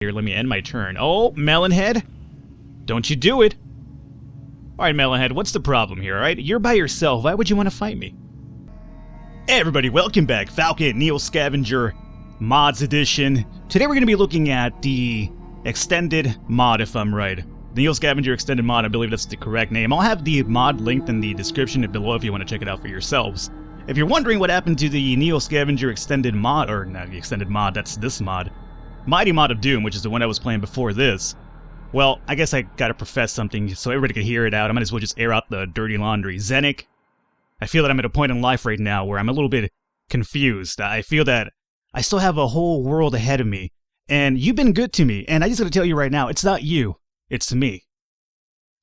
Here, let me end my turn. Oh, Melonhead! Don't you do it! Alright, Melonhead, what's the problem here, alright? You're by yourself, why would you want to fight me? Hey everybody, welcome back. Falcon, NEO Scavenger Mods Edition. Today we're going to be looking at the extended mod, if I'm right. The NEO Scavenger Extended Mod, I believe that's the correct name. I'll have the mod linked in the description below if you want to check it out for yourselves. If you're wondering what happened to the NEO Scavenger Extended Mod, or not the Extended Mod, that's this mod, Mighty Mod of Doom, which is the one I was playing before this. Well, I guess I gotta profess something so everybody can hear it out. I might as well just air out the dirty laundry. Zenic, I feel that I'm at a point in life right now where I'm a little bit confused. I feel that I still have a whole world ahead of me. And you've been good to me, and I just gotta tell you right now, it's not you, it's me.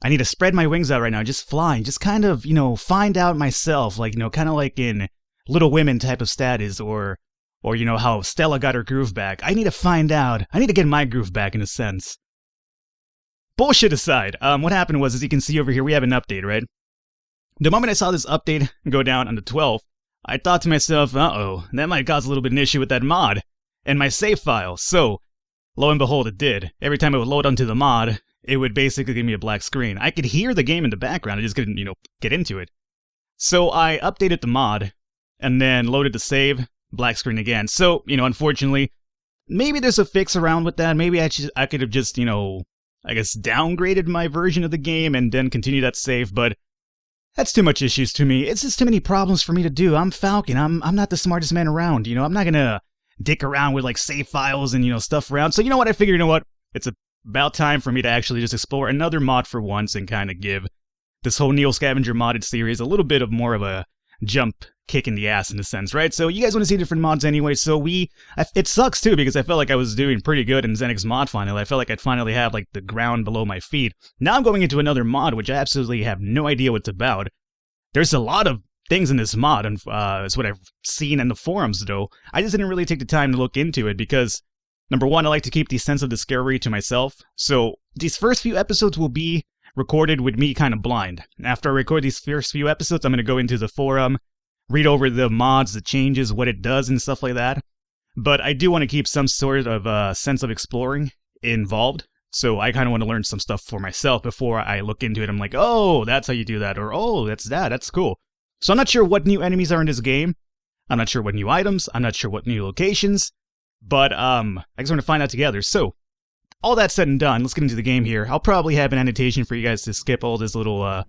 I need to spread my wings out right now, just fly, and just kind of, find out myself, like, kind of like in Little Women type of status, or how Stella got her groove back. I need to find out. I need to get my groove back, in a sense. Bullshit aside, what happened was, as you can see over here, we have an update, right? The moment I saw this update go down on the 12th, I thought to myself, uh-oh, that might cause a little bit of an issue with that mod and my save file. So, lo and behold, it did. Every time it would load onto the mod, it would basically give me a black screen. I could hear the game in the background, I just couldn't, get into it. So I updated the mod, and then loaded the save, black screen again. So, unfortunately, maybe there's a fix around with that. Maybe I could have just, I guess downgraded my version of the game and then continue that save, but that's too much issues to me. It's just too many problems for me to do. I'm Falcon. I'm not the smartest man around, I'm not gonna dick around with, like, save files and, stuff around. So, what? I figured, it's about time for me to actually just explore another mod for once and kind of give this whole NEO Scavenger modded series a little bit of more of a jump kick in the ass in a sense, right? So you guys want to see different mods anyway, so it sucks too because I felt like I was doing pretty good in Zenic's mod finally. I felt like I'd finally have like the ground below my feet. Now I'm going into another mod which I absolutely have no idea what it's about. There's a lot of things in this mod, and it's what I've seen in the forums though. I just didn't really take the time to look into it because, number one, I like to keep the sense of discovery to myself, so these first few episodes will be recorded with me kind of blind. After I record these first few episodes, I'm going to go into the forum, read over the mods, the changes, what it does, and stuff like that. But I do want to keep some sort of sense of exploring involved, so I kind of want to learn some stuff for myself before I look into it. I'm like, oh, that's how you do that, or oh, that's cool. So I'm not sure what new enemies are in this game. I'm not sure what new items. I'm not sure what new locations. But I just want to find out together. So, all that said and done, let's get into the game here. I'll probably have an annotation for you guys to skip all this little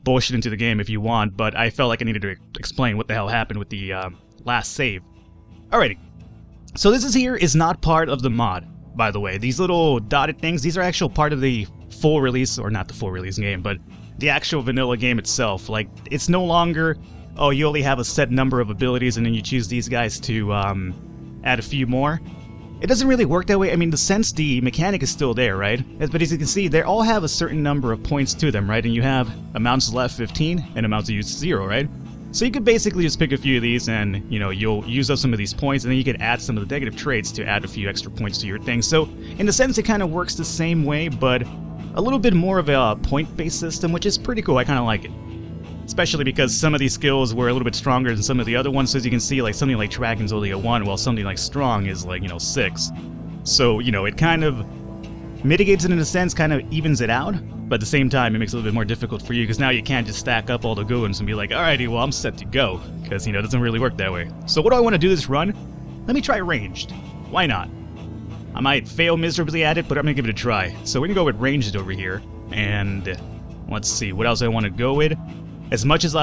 bullshit into the game if you want, but I felt like I needed to explain what the hell happened with the last save. Alrighty. So this is not part of the mod, by the way. These little dotted things, these are actual part of the full release, or not the full release game, but the actual vanilla game itself. Like, it's no longer, oh, you only have a set number of abilities and then you choose these guys to add a few more. It doesn't really work that way. I mean, the mechanic is still there, right? But as you can see, they all have a certain number of points to them, right? And you have amounts left 15 and amounts used 0, right? So you could basically just pick a few of these and, you'll use up some of these points, and then you can add some of the negative traits to add a few extra points to your thing. So, in a sense, it kind of works the same way, but a little bit more of a point-based system, which is pretty cool. I kind of like it. Especially because some of these skills were a little bit stronger than some of the other ones, so as you can see, like, something like Tracking only a 1, while something like Strong is, like, 6. So, it kind of mitigates it in a sense, kind of evens it out, but at the same time, it makes it a little bit more difficult for you, because now you can't just stack up all the good ones and be like, alrighty, well, I'm set to go, because, it doesn't really work that way. So what do I want to do this run? Let me try ranged. Why not? I might fail miserably at it, but I'm going to give it a try. So we're going to go with ranged over here, and let's see, what else I want to go with? As much of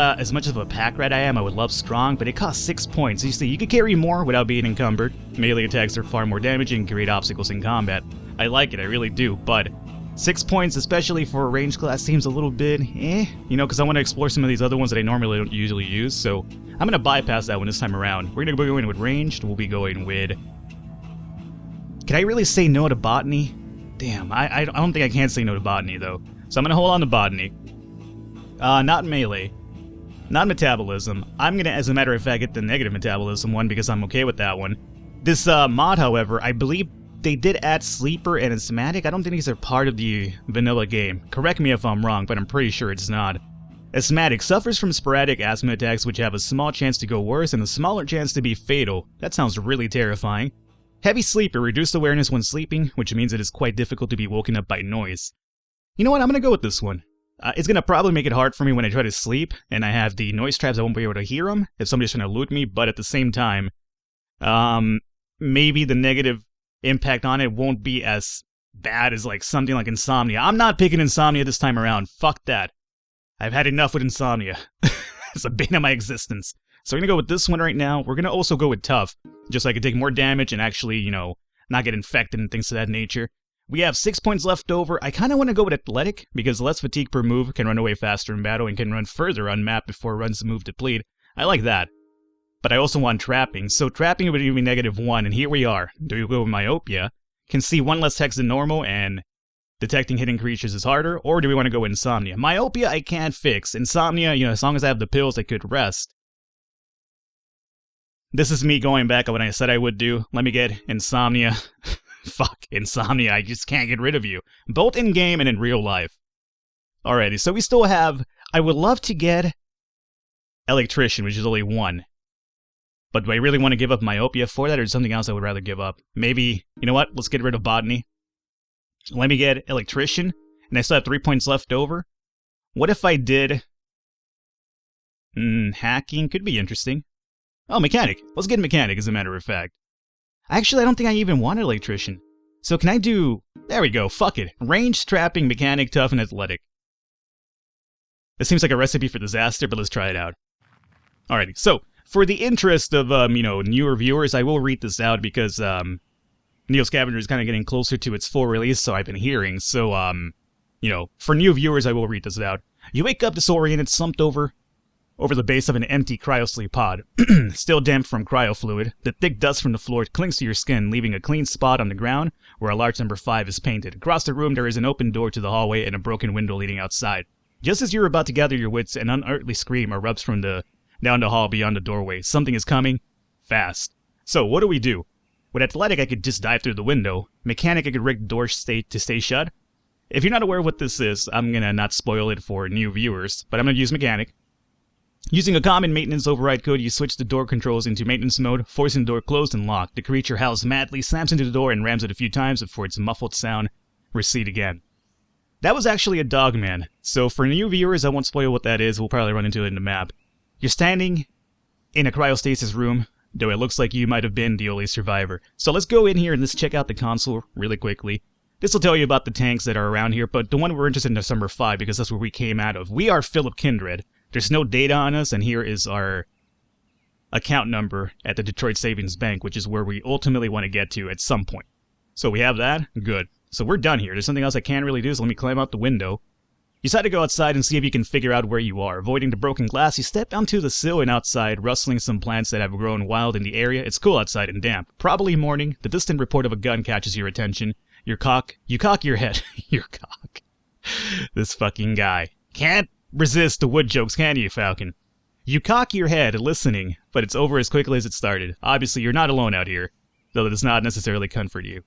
a pack rat I am, I would love Strong, but it costs 6 points. You see, you could carry more without being encumbered. Melee attacks are far more damaging and create obstacles in combat. I like it, I really do, but 6 points, especially for a range class, seems a little bit because I want to explore some of these other ones that I normally don't usually use, so I'm going to bypass that one this time around. We're going to be going with ranged, we'll be going with... Can I really say no to botany? Damn, I don't think I can say no to botany, though. So I'm going to hold on to botany. Not melee. Not metabolism. I'm gonna, as a matter of fact, get the negative metabolism one because I'm okay with that one. This mod, however, I believe they did add sleeper and asthmatic. I don't think these are part of the vanilla game. Correct me if I'm wrong, but I'm pretty sure it's not. Asthmatic suffers from sporadic asthma attacks which have a small chance to go worse and a smaller chance to be fatal. That sounds really terrifying. Heavy sleeper, reduced awareness when sleeping, which means it is quite difficult to be woken up by noise. You know what, I'm gonna go with this one. It's gonna probably make it hard for me when I try to sleep, and I have the noise traps, I won't be able to hear them if somebody's trying to loot me, but at the same time, maybe the negative impact on it won't be as bad as like something like insomnia. I'm not picking insomnia this time around, fuck that. I've had enough with insomnia. It's a bane of my existence. So we're gonna go with this one right now. We're gonna also go with tough, just so I can take more damage and actually, you know, not get infected and things of that nature. We have 6 points left over. I kind of want to go with athletic, because less fatigue per move, can run away faster in battle, and can run further on map before runs move deplete. I like that. But I also want trapping, so trapping would give me -1, and here we are. Do we go with myopia? Can see 1 less text than normal, and detecting hidden creatures is harder, or do we want to go insomnia? Myopia I can't fix. Insomnia, you know, as long as I have the pills, I could rest. This is me going back on what I said I would do. Let me get insomnia. Fuck, insomnia, I just can't get rid of you. Both in-game and in real life. Alrighty, so we still have... I would love to get electrician, which is only 1. But do I really want to give up myopia for that, or is something else I would rather give up? Maybe, you know what, let's get rid of botany. Let me get electrician, and I still have 3 points left over. What if I did... hacking could be interesting. Oh, mechanic. Let's get mechanic, as a matter of fact. Actually, I don't think I even want an electrician. So can I do... There we go, fuck it. Range, trapping, mechanic, tough, and athletic. This seems like a recipe for disaster, but let's try it out. Alrighty, so, for the interest of, you know, newer viewers, I will read this out because, NEO Scavenger is kind of getting closer to its full release, so I've been hearing. So, you know, for new viewers, I will read this out. You wake up disoriented, slumped over the base of an empty cryosleep pod, still damp from cryofluid. The thick dust from the floor clings to your skin, leaving a clean spot on the ground where a large number 5 is painted. Across the room, there is an open door to the hallway and a broken window leading outside. Just as you're about to gather your wits, an unearthly scream erupts from down the hall beyond the doorway. Something is coming, fast. So, what do we do? With athletic, I could just dive through the window. Mechanic, I could rig the door to stay shut. If you're not aware of what this is, I'm gonna not spoil it for new viewers, but I'm gonna use mechanic. Using a common maintenance override code, you switch the door controls into maintenance mode, forcing the door closed and locked. The creature howls madly, slams into the door, and rams it a few times before its muffled sound recede again. That was actually a dog man, so for new viewers, I won't spoil what that is. We'll probably run into it in the map. You're standing in a cryostasis room, though it looks like you might have been the only survivor. So let's go in here and let's check out the console really quickly. This will tell you about the tanks that are around here, but the one we're interested in is number 5 because that's where we came out of. We are Philip Kindred. There's no data on us, and here is our account number at the Detroit Savings Bank, which is where we ultimately want to get to at some point. So we have that? Good. So we're done here. There's something else I can't really do, so let me climb out the window. You decide to go outside and see if you can figure out where you are. Avoiding the broken glass, you step onto the sill and outside, rustling some plants that have grown wild in the area. It's cool outside and damp. Probably morning. The distant report of a gun catches your attention. You cock your head. Your cock. This fucking guy. Can't resist the wood jokes, can you, Falcon? You cock your head, listening, but it's over as quickly as it started. Obviously, you're not alone out here, though that does not necessarily comfort you.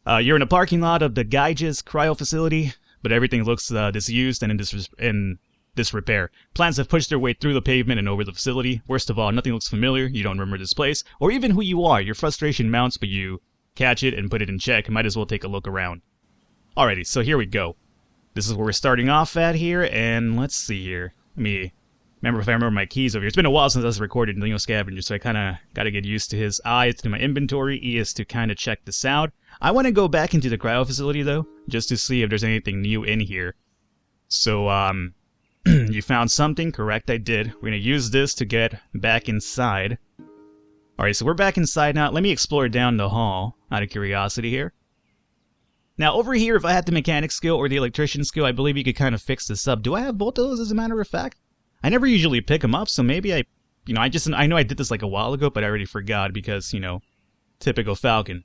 You're in a parking lot of the Geiges cryo facility, but everything looks disused and in disrepair. Plants have pushed their way through the pavement and over the facility. Worst of all, nothing looks familiar. You don't remember this place, or even who you are. Your frustration mounts, but you catch it and put it in check. Might as well take a look around. Alrighty, so here we go. This is where we're starting off at here, and let's see here. Let me remember if I remember my keys over here. It's been a while since I was recorded in NEO Scavenger, so I kind of got to get used to his I is to my inventory, E is to kind of check this out. I want to go back into the cryo facility, though, just to see if there's anything new in here. So, you found something? Correct, I did. We're going to use this to get back inside. Alright, so we're back inside now. Let me explore down the hall, out of curiosity here. Now, over here, if I had the mechanic skill or the electrician skill, I believe you could kind of fix this up. Do I have both of those, as a matter of fact? I never usually pick them up, so maybe I know I did this like a while ago, but I already forgot because, you know, typical Falcon.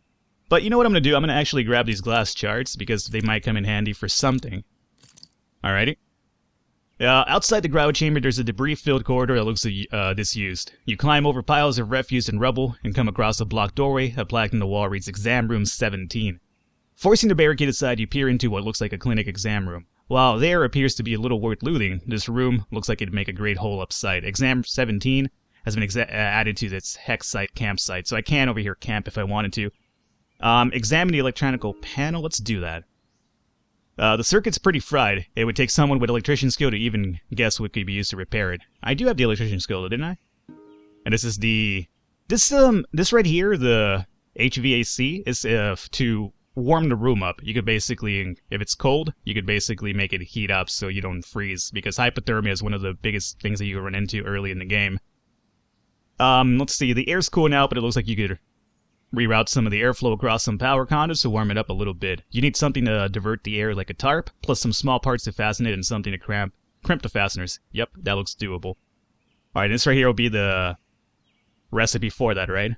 But you know what I'm going to do? I'm going to actually grab these glass charts because they might come in handy for something. Alrighty. Outside the cryo chamber, there's a debris-filled corridor that looks disused. You climb over piles of refuse and rubble and come across a blocked doorway. A plaque on the wall reads Exam Room 17. Forcing the barricade aside, you peer into what looks like a clinic exam room. While there appears to be a little worth looting, this room looks like it'd make a great hole upside. Exam 17 has been added to this hex site campsite, so I can over here camp if I wanted to. Examine the electronical panel. Let's do that. The circuit's pretty fried. It would take someone with electrician skill to even guess what could be used to repair it. I do have the electrician skill, though, didn't I? And this is this right here, the HVAC, is to warm the room up. You could basically, if it's cold, you could basically make it heat up so you don't freeze, because hypothermia is one of the biggest things that you run into early in the game. Let's see, the air's cool now, but it looks like you could reroute some of the airflow across some power conduits to warm it up a little bit. You need something to divert the air like a tarp, plus some small parts to fasten it and something to crimp the fasteners. Yep, that looks doable. Alright, this right here will be the recipe for that, right?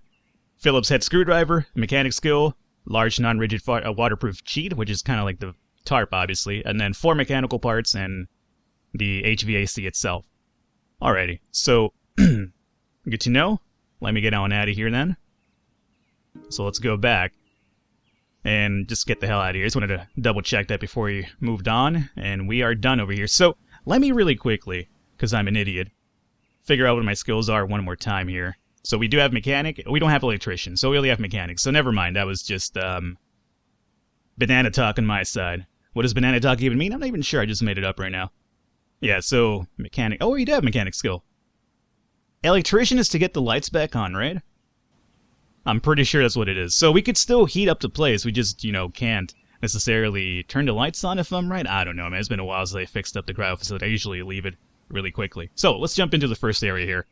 Phillips head screwdriver, mechanic skill, large non-rigid waterproof sheet, which is kind of like the tarp, obviously, and then 4 mechanical parts and the HVAC itself. Alrighty, so good to know. Let me get on out of here then. So let's go back and just get the hell out of here. I just wanted to double check that before we moved on, and we are done over here. So let me really quickly, because I'm an idiot, figure out what my skills are one more time here. So we do have mechanic. We don't have electrician, so we only have mechanic. So never mind. That was just banana talk on my side. What does banana talk even mean? I'm not even sure. I just made it up right now. Yeah, so mechanic. Oh, you do have mechanic skill. Electrician is to get the lights back on, right? I'm pretty sure that's what it is. So we could still heat up the place. We just, you know, can't necessarily turn the lights on if I'm right. I don't know, man. It's been a while since I fixed up the cryo facility. I usually leave it really quickly. So let's jump into the first area here.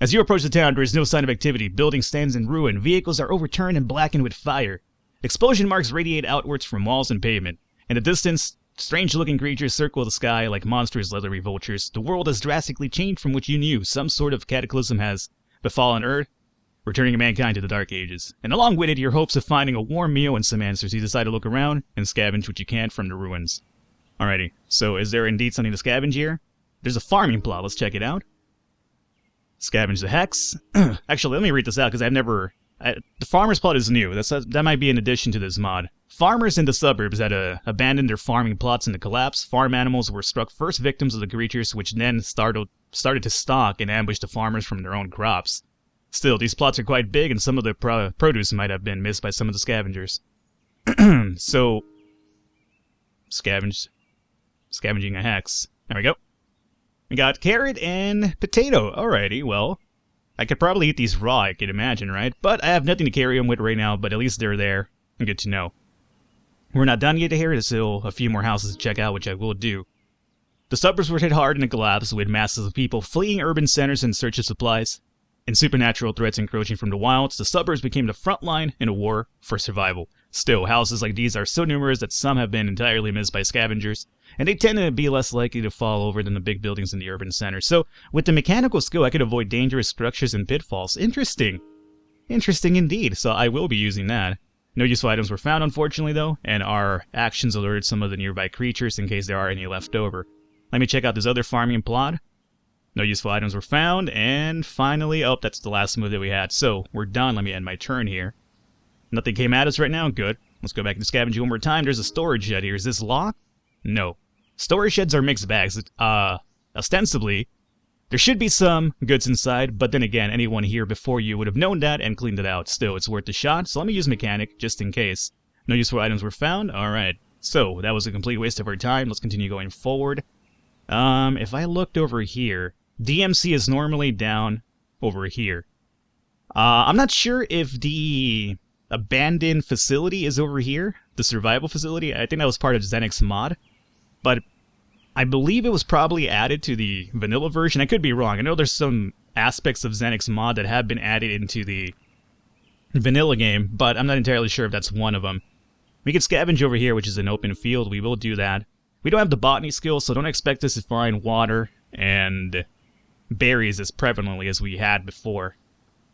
As you approach the town, there is no sign of activity. Building stands in ruin. Vehicles are overturned and blackened with fire. Explosion marks radiate outwards from walls and pavement. In the distance, strange-looking creatures circle the sky like monstrous leathery vultures. The world has drastically changed from what you knew. Some sort of cataclysm has befallen Earth, returning mankind to the Dark Ages. And along with it, your hopes of finding a warm meal and some answers. You decide to look around and scavenge what you can from the ruins. Alrighty, so is there indeed something to scavenge here? There's a farming plot. Let's check it out. Scavenge the hex. Actually, let me read this out because I've never... the farmer's plot is new. That might be an addition to this mod. Farmers in the suburbs had abandoned their farming plots in the collapse. Farm animals were struck first victims of the creatures, which then started to stalk and ambush the farmers from their own crops. Still, these plots are quite big, and some of the produce might have been missed by some of the scavengers. So, scavenging a hex. There we go. We got carrot and potato. Alrighty, well, I could probably eat these raw, I could imagine, right? But I have nothing to carry them with right now, but at least they're there. Good to know. We're not done yet here. There's still a few more houses to check out, which I will do. The suburbs were hit hard in the collapse, with masses of people fleeing urban centers in search of supplies. And supernatural threats encroaching from the wilds, the suburbs became the front line in a war for survival. Still, houses like these are so numerous that some have been entirely missed by scavengers, and they tend to be less likely to fall over than the big buildings in the urban center. So, with the mechanical skill, I could avoid dangerous structures and pitfalls. Interesting. Interesting indeed, so I will be using that. No useful items were found, unfortunately, though, and our actions alerted some of the nearby creatures in case there are any left over. Let me check out this other farming plot. No useful items were found, and finally, oh, that's the last move that we had. So, we're done. Let me end my turn here. Nothing came at us right now. Good. Let's go back to scavenging one more time. There's a storage shed here. Is this locked? No. Storage sheds are mixed bags. Ostensibly, there should be some goods inside, but then again, anyone here before you would have known that and cleaned it out. Still, it's worth a shot, so let me use mechanic, just in case. No useful items were found? Alright. So, that was a complete waste of our time. Let's continue going forward. If I looked over here, DMC is normally down over here. I'm not sure if the abandoned facility is over here, the survival facility. I think that was part of Xenix's mod, but I believe it was probably added to the vanilla version. I could be wrong. I know there's some aspects of Xenix's mod that have been added into the vanilla game, but I'm not entirely sure if that's one of them. We can scavenge over here, which is an open field. We will do that. We don't have the botany skill, so don't expect us to find water and berries as prevalently as we had before.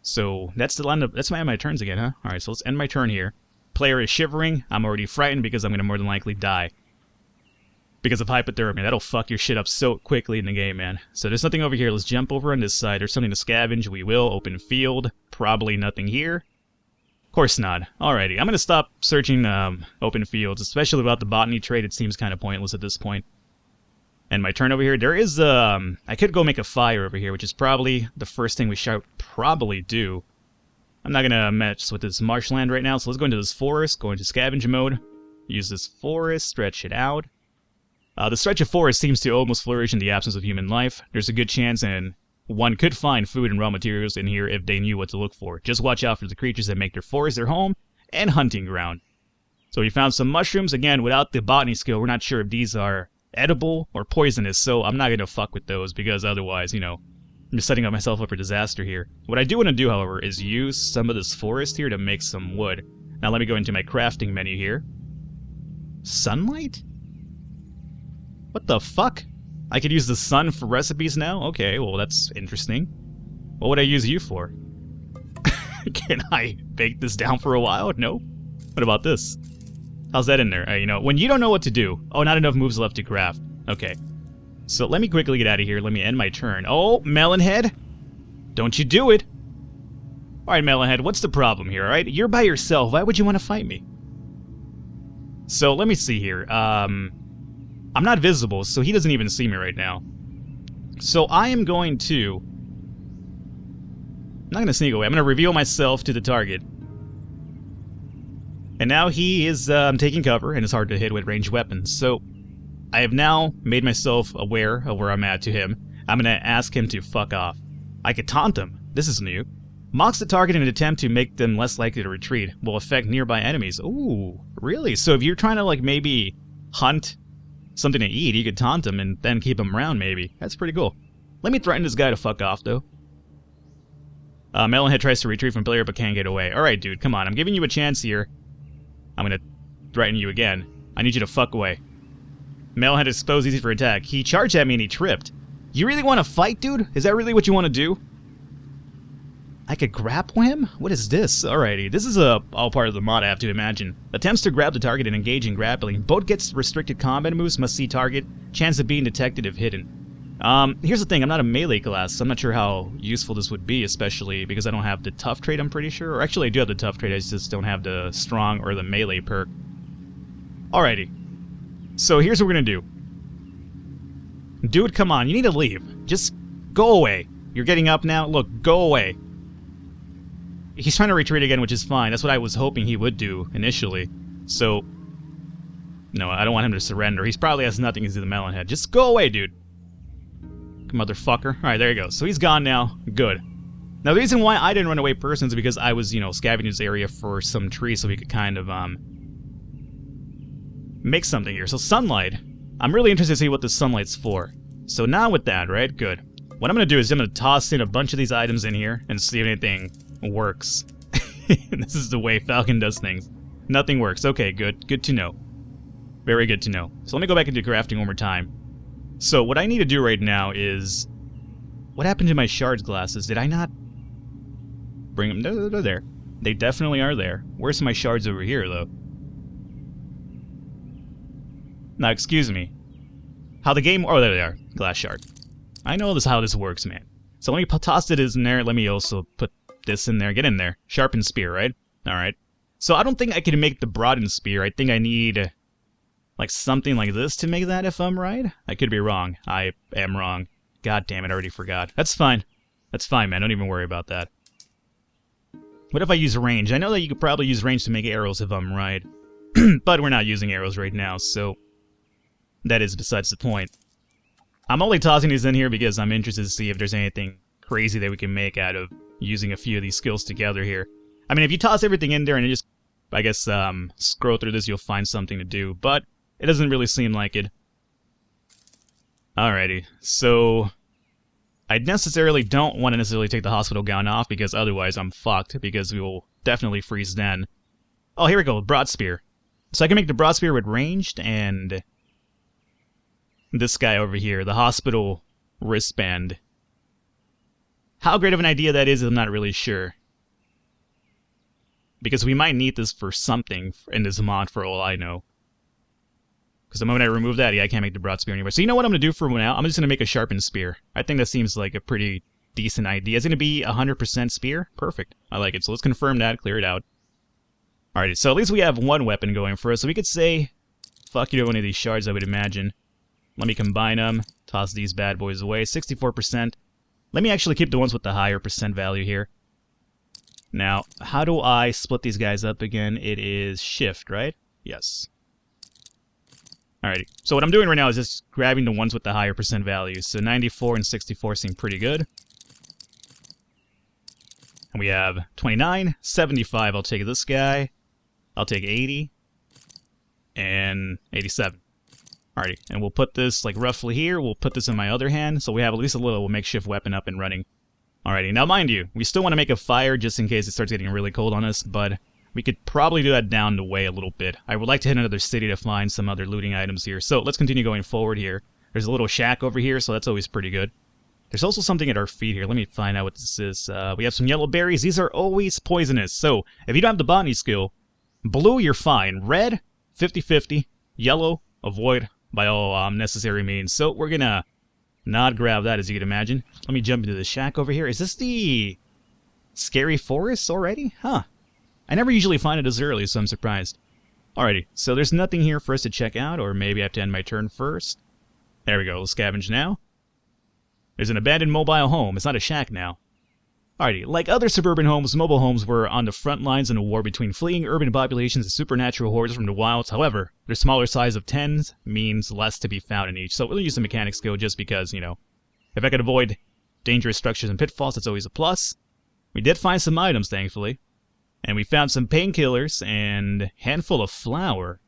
So that's the end of, that's my turns again, huh? Alright, so let's end my turn here. Player is shivering. I'm already frightened because I'm going to more than likely die. Because of hypothermia. That'll fuck your shit up so quickly in the game, man. So there's nothing over here. Let's jump over on this side. There's something to scavenge. We will. Open field. Probably nothing here. Of course not. Alrighty, I'm going to stop searching open fields, especially without the botany trait. It seems kind of pointless at this point. end my turn over here. There is, I could go make a fire over here, which is probably the first thing we should probably do. I'm not gonna mess with this marshland right now, so let's go into this forest, go into scavenge mode, use this forest, stretch it out. The stretch of forest seems to almost flourish in the absence of human life. There's a good chance and one could find food and raw materials in here if they knew what to look for. Just watch out for the creatures that make their forest their home and hunting ground. So we found some mushrooms. Again, without the botany skill, we're not sure if these are edible or poisonous, so I'm not going to fuck with those because otherwise, you know, I'm just setting up myself up for disaster here. What I do want to do, however, is use some of this forest here to make some wood. Now let me go into my crafting menu here. Sunlight? What the fuck? I could use the sun for recipes now? Okay, well that's interesting. What would I use you for? Can I bake this down for a while? No? What about this? How's that in there? You know, when you don't know what to do. Oh, not enough moves left to craft. Okay. So let me quickly get out of here. Let me end my turn. Oh, Melonhead! Don't you do it! Alright, Melonhead, what's the problem here, alright? You're by yourself. Why would you want to fight me? So, let me see here. I'm not visible, so he doesn't even see me right now. So I am going to... I'm not going to sneak away. I'm going to reveal myself to the target. And now he is taking cover, and it's hard to hit with ranged weapons. So I have now made myself aware of where I'm at to him. I'm going to ask him to fuck off. I could taunt him. This is new. Mocks the target in an attempt to make them less likely to retreat. Will affect nearby enemies. Ooh, really? So if you're trying to, like, maybe hunt something to eat, you could taunt him and then keep him around, maybe. That's pretty cool. Let me threaten this guy to fuck off, though. Melonhead tries to retreat from player but can't get away. Alright, dude, come on. I'm giving you a chance here. I'm gonna threaten you again. I need you to fuck away. Melonhead is exposed easy for attack. He charged at me and he tripped. You really want to fight, dude? Is that really what you want to do? I could grapple him? What is this? Alrighty, this is all part of the mod, I have to imagine. Attempts to grab the target and engage in grappling. Both gets restricted combat moves, must see target. Chance of being detected if hidden. Here's the thing, I'm not a melee class, so I'm not sure how useful this would be, especially because I don't have the tough trait, I'm pretty sure. Or actually, I do have the tough trait, I just don't have the strong or the melee perk. Alrighty. So here's what we're gonna do. Dude, come on, you need to leave. Just go away. You're getting up now? Look, go away. He's trying to retreat again, which is fine. That's what I was hoping he would do initially. So, no, I don't want him to surrender. He probably has nothing to do with the Melonhead. Just go away, dude. Motherfucker. Alright, there you go. So he's gone now. Good. Now, the reason why I didn't run away personally is because I was, you know, scavenging this area for some trees so we could kind of, make something here. So sunlight. I'm really interested to see what this sunlight's for. So now with that, right? Good. What I'm going to do is I'm going to toss in a bunch of these items in here and see if anything works. This is the way Falcon does things. Nothing works. Okay, good. Good to know. Very good to know. So let me go back into crafting one more time. So what I need to do right now is... What happened to my shards glasses? Did I not bring them? No, they're there. They definitely are there. Where's my shards over here, though? Now, excuse me. How the game... Oh, there they are. Glass shard. I know how this works, man. So let me toss it in there. Let me also put this in there. Get in there. Sharpened spear, right? Alright. So I don't think I can make the broadened spear. I think I need... like something like this to make that, if I'm right? I could be wrong. I am wrong. God damn it, I already forgot. That's fine. That's fine, man. Don't even worry about that. What if I use range? I know that you could probably use range to make arrows if I'm right. But we're not using arrows right now, so... that is besides the point. I'm only tossing these in here because I'm interested to see if there's anything crazy that we can make out of using a few of these skills together here. I mean, if you toss everything in there and you just, I guess, scroll through this, you'll find something to do. But it doesn't really seem like it. Alrighty, so... I necessarily don't want to necessarily take the hospital gown off because otherwise I'm fucked because we will definitely freeze then. Oh, here we go, broad spear. So I can make the broad spear with ranged and... this guy over here, the hospital wristband. How great of an idea that is, I'm not really sure. Because we might need this for something in this mod for all I know. Because the moment I remove that, yeah, I can't make the broad spear anymore. So you know what I'm going to do for now? I'm just going to make a sharpened spear. I think that seems like a pretty decent idea. It's going to be 100% spear? Perfect. I like it. So let's confirm that, clear it out. Alright, so at least we have one weapon going for us. So we could say, fuck you to one of these shards, I would imagine. Let me combine them. Toss these bad boys away. 64%. Let me actually keep the ones with the higher percent value here. Now, how do I split these guys up again? It is shift, right? Yes. Alrighty. So what I'm doing right now is just grabbing the ones with the higher percent value. So 94 and 64 seem pretty good. And we have 29, 75. I'll take this guy. I'll take 80. And 87. Alrighty. And we'll put this like roughly here. We'll put this in my other hand. So we have at least a little makeshift weapon up and running. Alrighty. Now mind you, we still want to make a fire just in case it starts getting really cold on us. But we could probably do that down the way a little bit. I would like to hit another city to find some other looting items here. So let's continue going forward here. There's a little shack over here, so that's always pretty good. There's also something at our feet here. Let me find out what this is. We have some yellow berries. These are always poisonous. So if you don't have the botany skill, blue, you're fine. Red, 50-50. Yellow, avoid by all necessary means. So we're going to not grab that, as you can imagine. Let me jump into the shack over here. Is this the scary forest already? Huh. I never usually find it as early, so I'm surprised. Alrighty, so there's nothing here for us to check out, or maybe I have to end my turn first. There we go, we'll scavenge now. There's an abandoned mobile home. It's not a shack now. Alrighty, like other suburban homes, mobile homes were on the front lines in a war between fleeing urban populations and supernatural hordes from the wilds. However, their smaller size of 10s means less to be found in each. So we'll use the mechanic skill just because, you know, if I could avoid dangerous structures and pitfalls, that's always a plus. We did find some items, thankfully. And we found some painkillers and a handful of flour.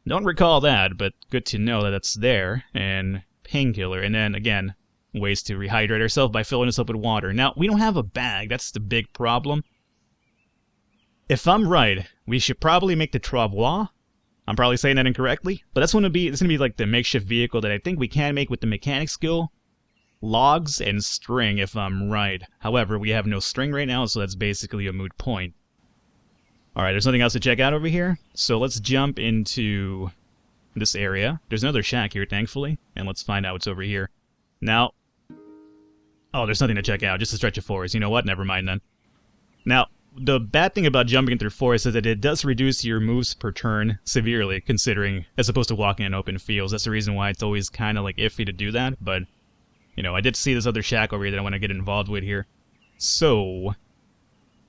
Don't recall that, but good to know that it's there. And painkiller. And then, again, ways to rehydrate ourselves by filling us up with water. Now, we don't have a bag. That's the big problem. If I'm right, we should probably make the travois. I'm probably saying that incorrectly. But that's going to be like the makeshift vehicle that I think we can make with the mechanic skill. Logs and string, if I'm right. However, we have no string right now, so that's basically a moot point. Alright, there's nothing else to check out over here. So let's jump into this area. There's another shack here, thankfully. And let's find out what's over here. Now... oh, there's nothing to check out. Just a stretch of forest. You know what? Never mind then. Now, the bad thing about jumping through forest is that it does reduce your moves per turn severely, considering, as opposed to walking in open fields. That's the reason why it's always kind of like iffy to do that, but... you know, I did see this other shack over here that I want to get involved with here. So,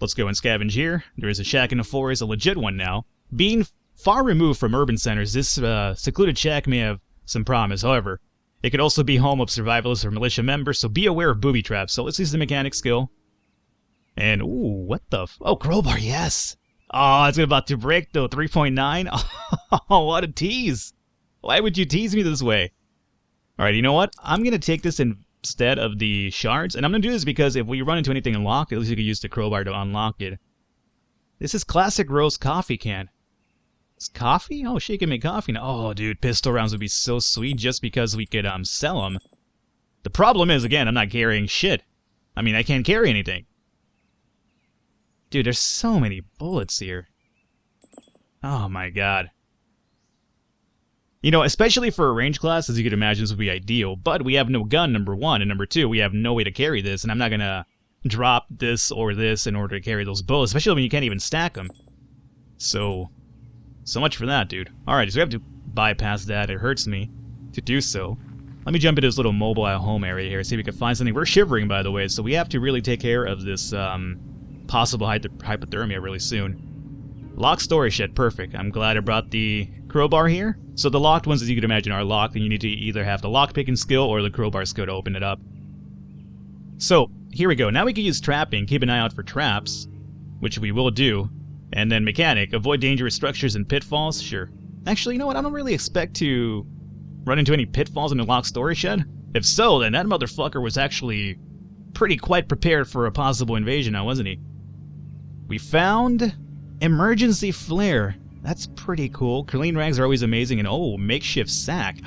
let's go and scavenge here. There is a shack in the forest, a legit one now. Being far removed from urban centers, this secluded shack may have some promise. However, it could also be home of survivalists or militia members, so be aware of booby traps. So let's use the mechanic skill. And, ooh, what the oh, crowbar, yes! Oh, it's about to break, though. 3.9? Oh, what a tease! Why would you tease me this way? Alright, you know what? I'm going to take this instead of the shards. And I'm going to do this because if we run into anything unlocked, at least you can use the crowbar to unlock it. This is classic roast coffee can. It's coffee? Oh, she can make coffee now. Oh, dude, pistol rounds would be so sweet just because we could sell them. The problem is, again, I'm not carrying shit. I mean, I can't carry anything. Dude, there's so many bullets here. Oh my god. You know, especially for a range class, as you could imagine, this would be ideal. But we have no gun, number one. And number two, we have no way to carry this. And I'm not going to drop this or this in order to carry those bullets. Especially when you can't even stack them. So much for that, dude. Alright, so we have to bypass that. It hurts me to do so. Let me jump into this little mobile home area here. See if we can find something. We're shivering, by the way. So we have to really take care of this possible hypothermia really soon. Locked storage shed, perfect. I'm glad I brought the crowbar here. So the locked ones, as you can imagine, are locked, and you need to either have the lock-picking skill or the crowbar skill to open it up. So, here we go. Now we can use trapping, keep an eye out for traps, which we will do. And then mechanic, avoid dangerous structures and pitfalls, sure. Actually, you know what, I don't really expect to run into any pitfalls in the locked storage shed. If so, then that motherfucker was actually quite prepared for a possible invasion now, wasn't he? We found... emergency flare. That's pretty cool. Clean rags are always amazing. And oh, makeshift sack.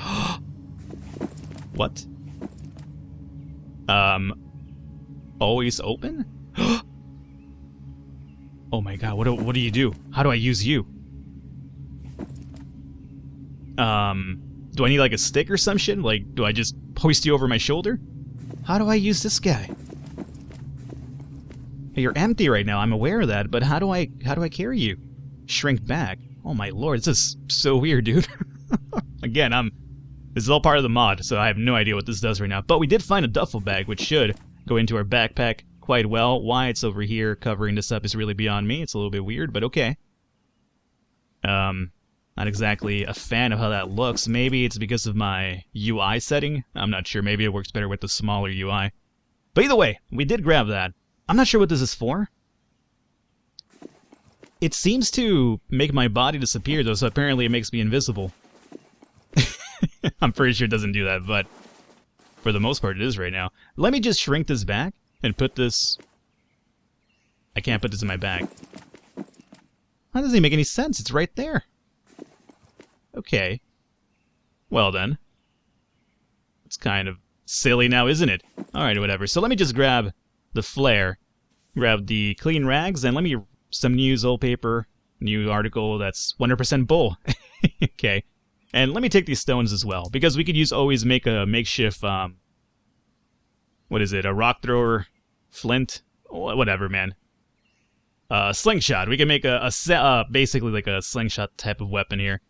What? Always open? Oh my god, what do you do? How do I use you? Do I need like a stick or some shit? Like, do I just hoist you over my shoulder? How do I use this guy? You're empty right now, I'm aware of that, but how do I carry you? Shrink back. Oh my lord, this is so weird, dude. Again, I'm This is all part of the mod, so I have no idea what this does right now. But we did find a duffel bag, which should go into our backpack quite well. Why it's over here covering this up is really beyond me. It's a little bit weird, but okay. Not exactly a fan of how that looks. Maybe it's because of my UI setting. I'm not sure. Maybe it works better with the smaller UI. But either way, we did grab that. I'm not sure what this is for. It seems to make my body disappear, though, so apparently it makes me invisible. I'm pretty sure it doesn't do that, but for the most part it is right now. Let me just shrink this back and put this... I can't put this in my bag. That doesn't even make any sense. It's right there. Okay. Well then. It's kind of silly now, isn't it? Alright, whatever. So let me just grab the flare, grab the clean rags, and let me... some news, old paper, new article that's 100% bull. Okay. And let me take these stones as well, because we could always make a makeshift, what is it, a rock thrower, flint, whatever, man. Slingshot. We can make basically like a slingshot type of weapon here.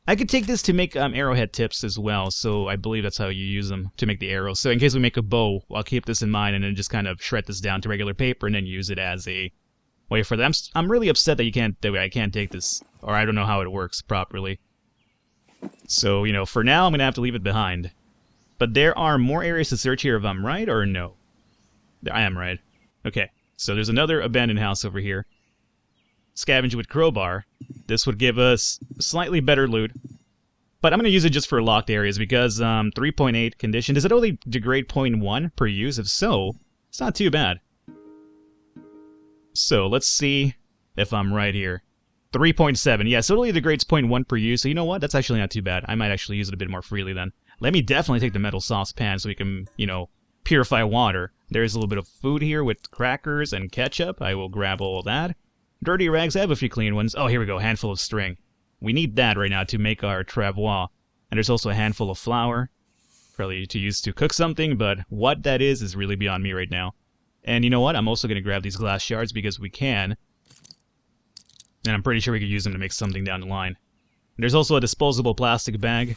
I could take this to make arrowhead tips as well, so I believe that's how you use them, to make the arrows. So in case we make a bow, I'll keep this in mind and then just kind of shred this down to regular paper and then use it as a way for them. I'm really upset that I can't take this, or I don't know how it works properly. So, you know, for now I'm going to have to leave it behind. But there are more areas to search here if I'm right, or no? I am right. Okay, so there's another abandoned house over here. Scavenge with crowbar. This would give us slightly better loot. But I'm going to use it just for locked areas because 3.8 condition. Does it only degrade 0.1 per use? If so, it's not too bad. So, let's see if I'm right here. 3.7. Yeah, so it only degrades 0.1 per use. So you know what? That's actually not too bad. I might actually use it a bit more freely then. Let me definitely take the metal saucepan so we can, you know, purify water. There's a little bit of food here with crackers and ketchup. I will grab all of that. Dirty rags. I have a few clean ones. Oh, here we go. Handful of string. We need that right now to make our travois. And there's also a handful of flour. Probably to use to cook something, but what that is really beyond me right now. And you know what? I'm also going to grab these glass shards because we can. And I'm pretty sure we could use them to make something down the line. There's also a disposable plastic bag.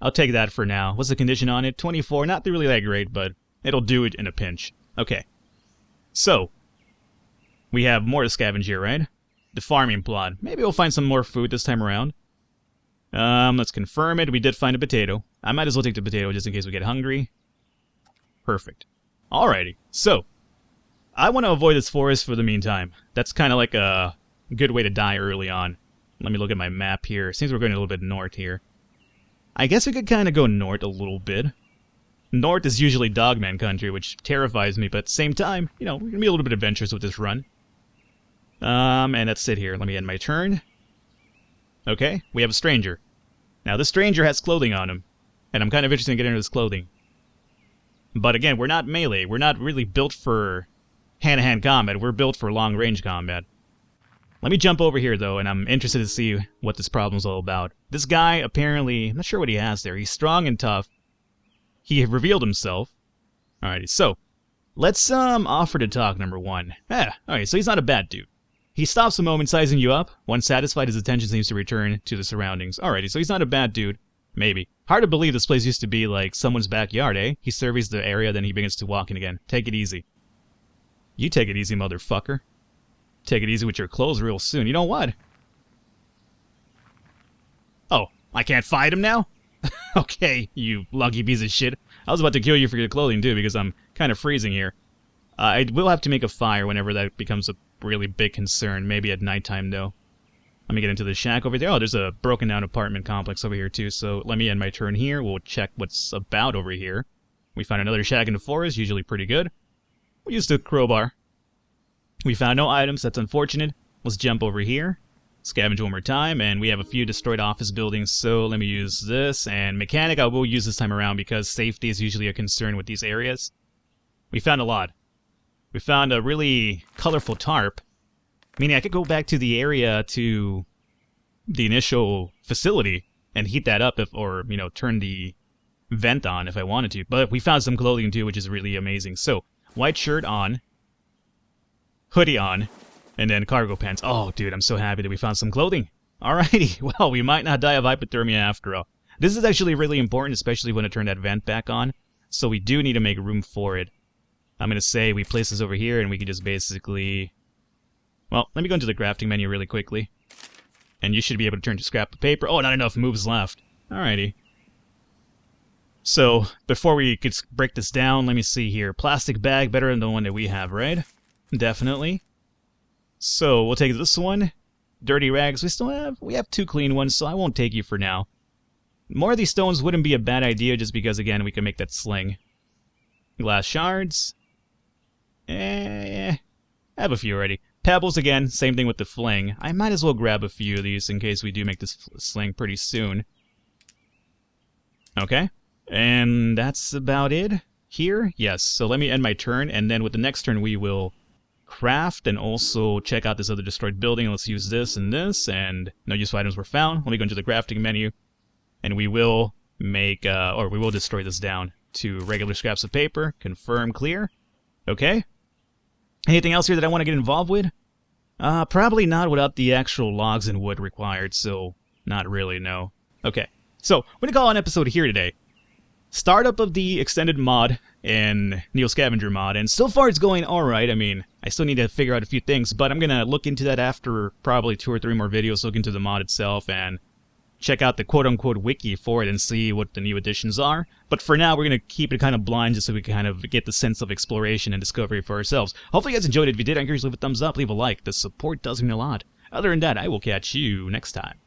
I'll take that for now. What's the condition on it? 24. Not really that great, but it'll do it in a pinch. Okay. So, we have more to scavenge here, right? The farming plot. Maybe we'll find some more food this time around. Let's confirm it. We did find a potato. I might as well take the potato just in case we get hungry. Perfect. Alrighty. So, I want to avoid this forest for the meantime. That's kind of like a good way to die early on. Let me look at my map here. Seems we're going a little bit north here. I guess we could kind of go north a little bit. North is usually Dogman country, which terrifies me, but at the same time, you know, we're going to be a little bit adventurous with this run. And that's it here. Let me end my turn. Okay, we have a stranger. Now, this stranger has clothing on him, and I'm kind of interested in getting into this clothing. But again, we're not melee. We're not really built for hand-to-hand combat. We're built for long-range combat. Let me jump over here, though, and I'm interested to see what this problem's all about. This guy, apparently, I'm not sure what he has there. He's strong and tough. He revealed himself. Alrighty, so, let's, offer to talk, number one. Alright, so he's not a bad dude. He stops a moment sizing you up. Once satisfied, his attention seems to return to the surroundings. Alrighty, so he's not a bad dude. Maybe. Hard to believe this place used to be, like, someone's backyard, eh? He surveys the area, then he begins to walk in again. Take it easy. You take it easy, motherfucker. Take it easy with your clothes real soon. You know what? Oh, I can't fight him now? Okay, you lucky piece of shit. I was about to kill you for your clothing, too, because I'm kind of freezing here. I will have to make a fire whenever that becomes a really big concern. Maybe at nighttime, though. Let me get into the shack over there. Oh, there's a broken down apartment complex over here, too. So let me end my turn here. We'll check what's about over here. We found another shack in the forest. Usually pretty good. We'll use the crowbar. We found no items. That's unfortunate. Let's jump over here. Scavenge one more time. And we have a few destroyed office buildings. So let me use this. And mechanic I will use this time around because safety is usually a concern with these areas. We found a lot. We found a really colorful tarp. Meaning I could go back to the area to the initial facility and heat that up or, you know, turn the vent on if I wanted to. But we found some clothing too, which is really amazing. So, white shirt on, hoodie on, and then cargo pants. Oh, dude, I'm so happy that we found some clothing. Alrighty, well, we might not die of hypothermia after all. This is actually really important, especially when I turn that vent back on. So we do need to make room for it. I'm going to say we place this over here, and we can just basically... Well, let me go into the crafting menu really quickly. And you should be able to turn to scrap of paper. Oh, not enough moves left. Alrighty. So, before we could break this down, let me see here. Plastic bag, better than the one that we have, right? Definitely. So, we'll take this one. Dirty rags, we have 2 clean ones, so I won't take you for now. More of these stones wouldn't be a bad idea, just because, again, we can make that sling. Glass shards. I have a few already. Pebbles, again, same thing with the fling. I might as well grab a few of these in case we do make this sling pretty soon. Okay. And that's about it here. Yes, so let me end my turn, and then with the next turn we will craft and also check out this other destroyed building. Let's use this, and no useful items were found. Let me go into the crafting menu, and we will make, or we will destroy this down to regular scraps of paper. Confirm, clear. Okay. Anything else here that I want to get involved with? Probably not without the actual logs and wood required, so not really, no. Okay, so we're going to call an episode here today. Startup of the extended mod in NEO Scavenger mod, and so far it's going alright. I mean, I still need to figure out a few things, but I'm going to look into that after probably 2 or 3 more videos, look into the mod itself, and check out the quote-unquote wiki for it and see what the new additions are. But for now, we're going to keep it kind of blind just so we can kind of get the sense of exploration and discovery for ourselves. Hopefully you guys enjoyed it. If you did, I encourage you to leave a thumbs up, leave a like. The support does mean a lot. Other than that, I will catch you next time.